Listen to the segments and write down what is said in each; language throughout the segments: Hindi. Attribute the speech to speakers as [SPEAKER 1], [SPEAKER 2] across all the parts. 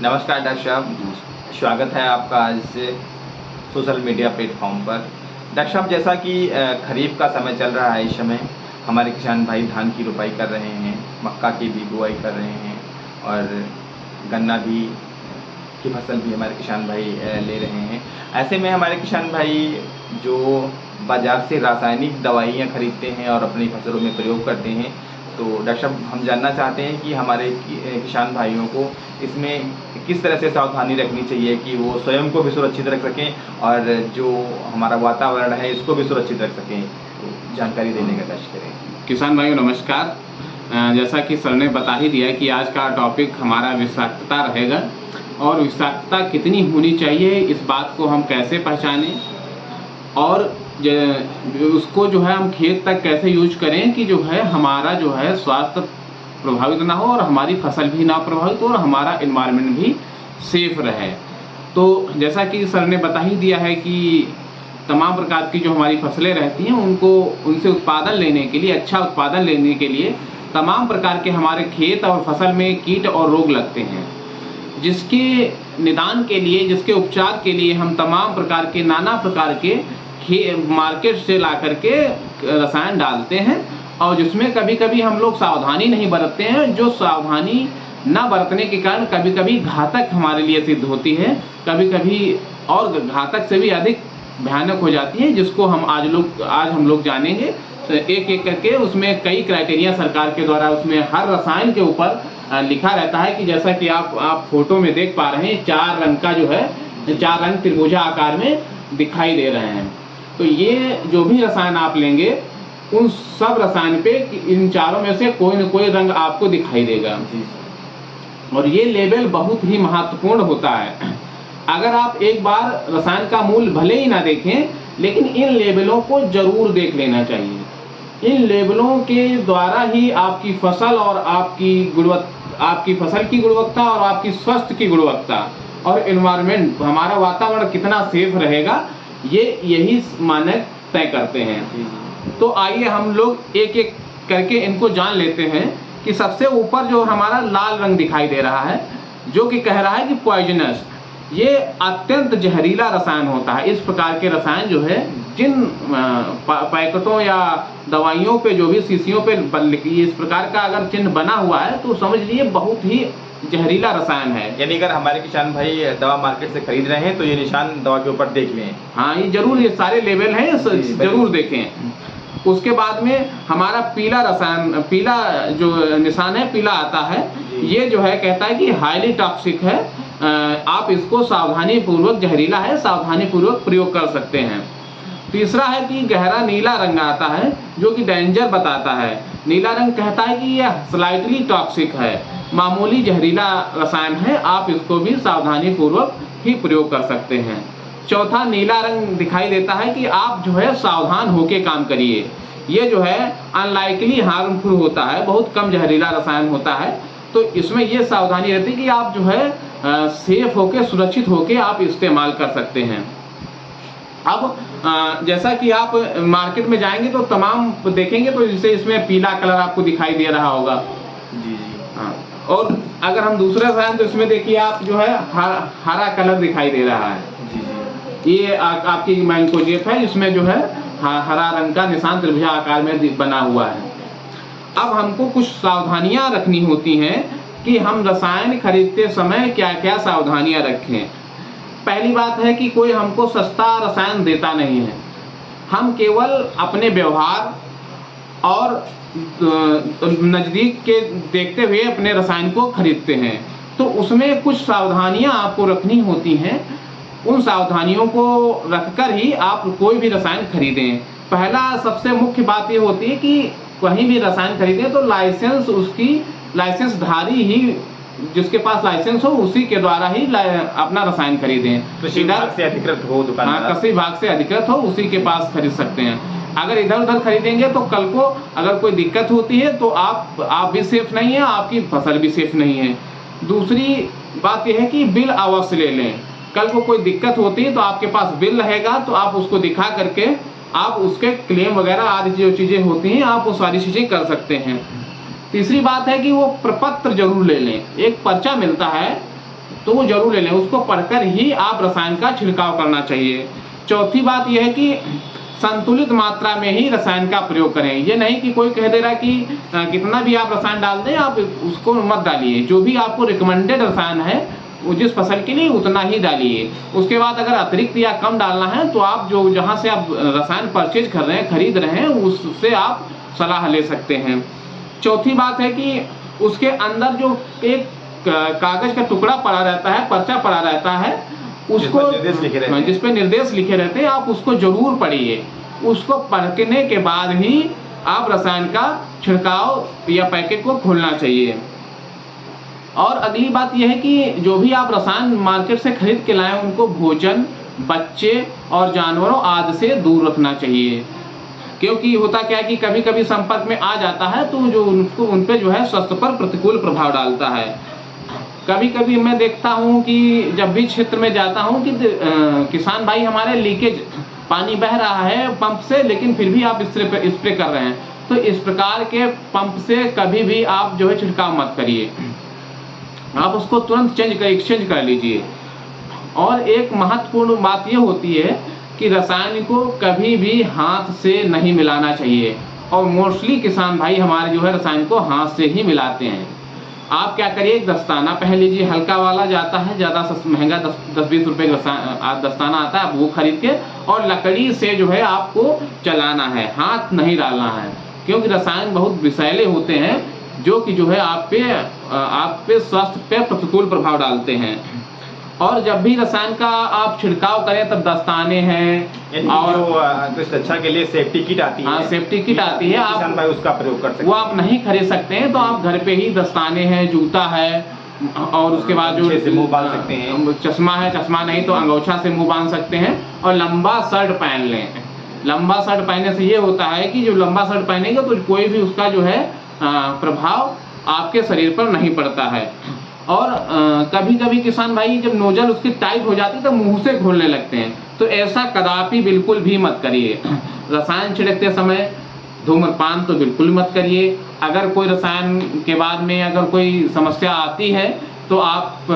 [SPEAKER 1] नमस्कार डॉक्टर साहब, स्वागत है आपका आज से सोशल मीडिया प्लेटफॉर्म पर। डॉक्टर साहब, जैसा कि खरीफ का समय चल रहा है, इस समय हमारे किसान भाई धान की रुपाई कर रहे हैं, मक्का की भी बुआई कर रहे हैं और गन्ना भी की फसल भी हमारे किसान भाई ले रहे हैं। ऐसे में हमारे किसान भाई जो बाज़ार से रासायनिक दवाइयाँ खरीदते हैं और अपनी फसलों में प्रयोग करते हैं, तो डॉक्टर साहब हम जानना चाहते हैं कि हमारे किसान भाइयों को इसमें किस तरह से सावधानी रखनी चाहिए कि वो स्वयं को भी सुरक्षित रख सकें और जो हमारा वातावरण है इसको भी सुरक्षित रख सकें। तो जानकारी देने का कष्ट करें।
[SPEAKER 2] किसान भाइयों नमस्कार। जैसा कि सर ने बता ही दिया कि आज का टॉपिक हमारा विषाक्तता रहेगा और विषाक्तता कितनी होनी चाहिए, इस बात को हम कैसे पहचानें और उसको जो है हम खेत तक कैसे यूज करें कि जो है हमारा जो है स्वास्थ्य प्रभावित ना हो और हमारी फसल भी ना प्रभावित हो और हमारा एनवायरनमेंट भी सेफ रहे। तो जैसा कि सर ने बता ही दिया है कि तमाम प्रकार की जो हमारी फसलें रहती हैं उनसे उत्पादन लेने के लिए, अच्छा उत्पादन लेने के लिए तमाम प्रकार के हमारे खेत और फसल में कीट और रोग लगते हैं, जिसके निदान के लिए, जिसके उपचार के लिए हम तमाम प्रकार के नाना प्रकार के मार्केट से ला करके रसायन डालते हैं और जिसमें कभी कभी हम लोग सावधानी नहीं बरतते हैं, जो सावधानी ना बरतने के कारण कभी कभी घातक हमारे लिए सिद्ध होती है, कभी कभी और घातक से भी अधिक भयानक हो जाती है, जिसको हम आज हम लोग जानेंगे। तो एक एक करके उसमें कई क्राइटेरिया सरकार के द्वारा उसमें हर रसायन के ऊपर लिखा रहता है कि जैसा कि आप फोटो में देख पा रहे हैं, 4 रंग का जो है 4 रंग त्रिभुजा आकार में दिखाई दे रहे हैं। तो ये जो भी रसायन आप लेंगे उन सब रसायन पे इन चारों में से कोई न कोई रंग आपको दिखाई देगा और ये लेबल बहुत ही महत्वपूर्ण होता है। अगर आप एक बार रसायन का मूल्य भले ही ना देखें, लेकिन इन लेबलों को जरूर देख लेना चाहिए। इन लेबलों के द्वारा ही आपकी फसल और आपकी फसल की गुणवत्ता और आपकी स्वास्थ्य की गुणवत्ता और एनवायरनमेंट, हमारा वातावरण कितना सेफ रहेगा, यही मानक तय करते हैं। तो आइए हम लोग एक एक करके इनको जान लेते हैं कि सबसे ऊपर जो हमारा लाल रंग दिखाई दे रहा है, जो कि कह रहा है कि पॉइजनस, ये अत्यंत जहरीला रसायन होता है। इस प्रकार के रसायन जो है जिन पैकेटों या दवाइयों पे, जो भी शीशियों पे इस प्रकार का अगर चिन्ह बना हुआ है तो समझ लीजिए बहुत ही जहरीला रसायन है।
[SPEAKER 1] यानी अगर हमारे किसान भाई दवा मार्केट से खरीद रहे हैं तो ये निशान दवा के ऊपर देख लें।
[SPEAKER 2] हाँ, ये जरूर, ये सारे लेवल हैं, जरूर देखें। उसके बाद में हमारा पीला जो निशान है, पीला आता है, ये जो है कहता है कि हाईली टॉक्सिक है, आप इसको सावधानी पूर्वक, जहरीला है, सावधानी पूर्वक प्रयोग कर सकते हैं। तीसरा है कि गहरा नीला रंग आता है, जो कि डेंजर बताता है। नीला रंग कहता है कि यह स्लाइटली टॉक्सिक है, मामूली जहरीला रसायन है, आप इसको भी सावधानी पूर्वक ही प्रयोग कर सकते हैं। चौथा नीला रंग दिखाई देता है कि आप जो है सावधान होके काम करिए। ये जो है अनलाइकली हार्मफुल होता है, बहुत कम जहरीला रसायन होता है, तो इसमें ये सावधानी रहती है कि आप जो है सेफ होके, सुरक्षित होके आप इस्तेमाल कर सकते हैं। अब जैसा कि आप मार्केट में जाएंगे तो तमाम देखेंगे तो जैसे इसमें पीला कलर आपको दिखाई दे रहा होगा।
[SPEAKER 1] जी।
[SPEAKER 2] हाँ, और अगर हम दूसरे रसायन तो इसमें देखिए आप जो है हरा कलर दिखाई दे रहा है।
[SPEAKER 1] जी।
[SPEAKER 2] ये आपकी मैंकोजेब है, इसमें जो है हरा रंग का निशान त्रिभुजा आकार में बना हुआ है। अब हमको कुछ सावधानियां रखनी होती हैं कि हम रसायन खरीदते समय क्या क्या सावधानियां रखें। पहली बात है कि कोई हमको सस्ता रसायन देता नहीं है, हम केवल अपने व्यवहार और नज़दीक के देखते हुए अपने रसायन को खरीदते हैं। तो उसमें कुछ सावधानियां आपको रखनी होती हैं, उन सावधानियों को रखकर ही आप कोई भी रसायन खरीदें। पहला सबसे मुख्य बात ये होती है कि कहीं भी रसायन खरीदें तो लाइसेंसधारी ही, जिसके पास लाइसेंस हो उसी के द्वारा ही अपना रसायन खरीदें।
[SPEAKER 1] कृषि विभाग से अधिकृत हो दुकानदार।
[SPEAKER 2] हाँ, कृषि विभाग से अधिकृत हो, उसी के पास खरीद सकते हैं। अगर इधर उधर खरीदेंगे तो कल को अगर कोई दिक्कत होती है तो आप भी सेफ नहीं है, आपकी फसल भी सेफ नहीं है। दूसरी बात यह है कि बिल अवश्य ले लें। कल को कोई दिक्कत होती है तो आपके पास बिल रहेगा, तो आप उसको दिखा करके आप उसके क्लेम वगैरह आदि जो चीज़ें होती हैं आप वो सारी चीज़ें कर सकते हैं। तीसरी बात है कि वो प्रपत्र जरूर ले लें। एक पर्चा मिलता है तो वो जरूर ले लें, उसको पढ़कर ही आप रसायन का छिड़काव करना चाहिए। चौथी बात यह है कि संतुलित मात्रा में ही रसायन का प्रयोग करें। ये नहीं कि कोई कह दे रहा कि कितना भी आप रसायन डाल दें, आप उसको मत डालिए। जो भी आपको रिकमेंडेड रसायन है वो जिस फसल के लिए उतना ही डालिए। उसके बाद अगर अतिरिक्त या कम डालना है तो आप जो जहाँ से आप रसायन परचेज कर रहे हैं, खरीद रहे हैं, उससे आप सलाह ले सकते हैं। चौथी बात है कि उसके अंदर जो एक कागज का टुकड़ा पड़ा रहता है, पर्चा पड़ा रहता है, उसको जिस पे निर्देश लिखे रहते हैं, आप उसको जरूर पढ़िए। उसको पढ़ने के बाद ही आप रसायन का छिड़काव या पैकेट को खोलना चाहिए। और अगली बात यह है कि जो भी आप रसायन मार्केट से खरीद के लाएं, उनको भोजन, बच्चे और जानवरों आदि से दूर रखना चाहिए। क्योंकि होता क्या है कि कभी कभी संपर्क में आ जाता है तो जो उन पे जो है स्वास्थ्य पर प्रतिकूल प्रभाव डालता है। कभी कभी मैं देखता हूँ कि जब भी क्षेत्र में जाता हूँ कि किसान भाई हमारे लीकेज पानी बह रहा है पंप से, लेकिन फिर भी आप स्प्रे कर रहे हैं। तो इस प्रकार के पंप से कभी भी आप जो है छिड़काव मत करिए, आप उसको तुरंत एक्सचेंज कर लीजिए। और एक महत्वपूर्ण बात ये होती है कि रसायन को कभी भी हाथ से नहीं मिलाना चाहिए। और मोस्टली किसान भाई हमारे जो है रसायन को हाथ से ही मिलाते हैं। आप क्या करिए, एक दस्ताना पहन लीजिए, हल्का वाला जाता है, ज़्यादा महंगा 10-20 रुपये का दस्ताना आता है, वो खरीद के, और लकड़ी से जो है आपको चलाना है, हाथ नहीं डालना है। क्योंकि रसायन बहुत विषैले होते हैं जो कि जो है आप पे स्वास्थ्य पे प्रतिकूल प्रभाव डालते हैं। और जब भी रसायन का आप छिड़काव करें तब दस्ताने हैं और
[SPEAKER 1] जो सुरक्षा के लिए सेफ्टी किट आती है,
[SPEAKER 2] हाँ सेफ्टी किट आती है, आप
[SPEAKER 1] भाई उसका प्रयोग कर सकते हैं।
[SPEAKER 2] वो आप नहीं खरीद सकते हैं तो आप घर पे ही दस्ताने हैं, जूता है, और उसके बाद जो
[SPEAKER 1] मुंह बांध सकते हैं,
[SPEAKER 2] चश्मा है, चश्मा नहीं तो अंगोछा से मुंह बांध सकते हैं। और लंबा शर्ट पहन लें। लंबा शर्ट पहनने से ये होता है कि जो लंबा शर्ट पहनेंगे तो कोई भी उसका जो है प्रभाव आपके शरीर पर नहीं पड़ता है। और कभी कभी किसान भाई जब नोजल उसकी टाइट हो जाती है तो मुंह से घोलने लगते हैं, तो ऐसा कदापि बिल्कुल भी मत करिए। रसायन छिड़कते समय धूम्रपान तो बिल्कुल मत करिए। अगर कोई रसायन के बाद में अगर कोई समस्या आती है तो आप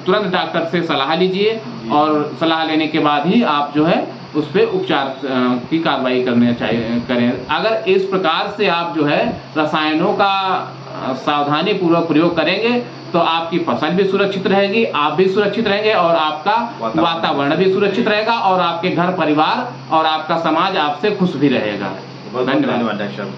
[SPEAKER 2] तुरंत डॉक्टर से सलाह लीजिए, और सलाह लेने के बाद ही आप जो है उस पर उपचार की कार्रवाई करें। अगर इस प्रकार से आप जो है रसायनों का सावधानी पूर्वक प्रयोग करेंगे तो आपकी फसल भी सुरक्षित रहेगी, आप भी सुरक्षित रहेंगे, और आपका वातावरण भी सुरक्षित रहेगा, और आपके घर परिवार और आपका समाज आपसे खुश भी रहेगा।
[SPEAKER 1] धन्यवाद डॉक्टर साहब।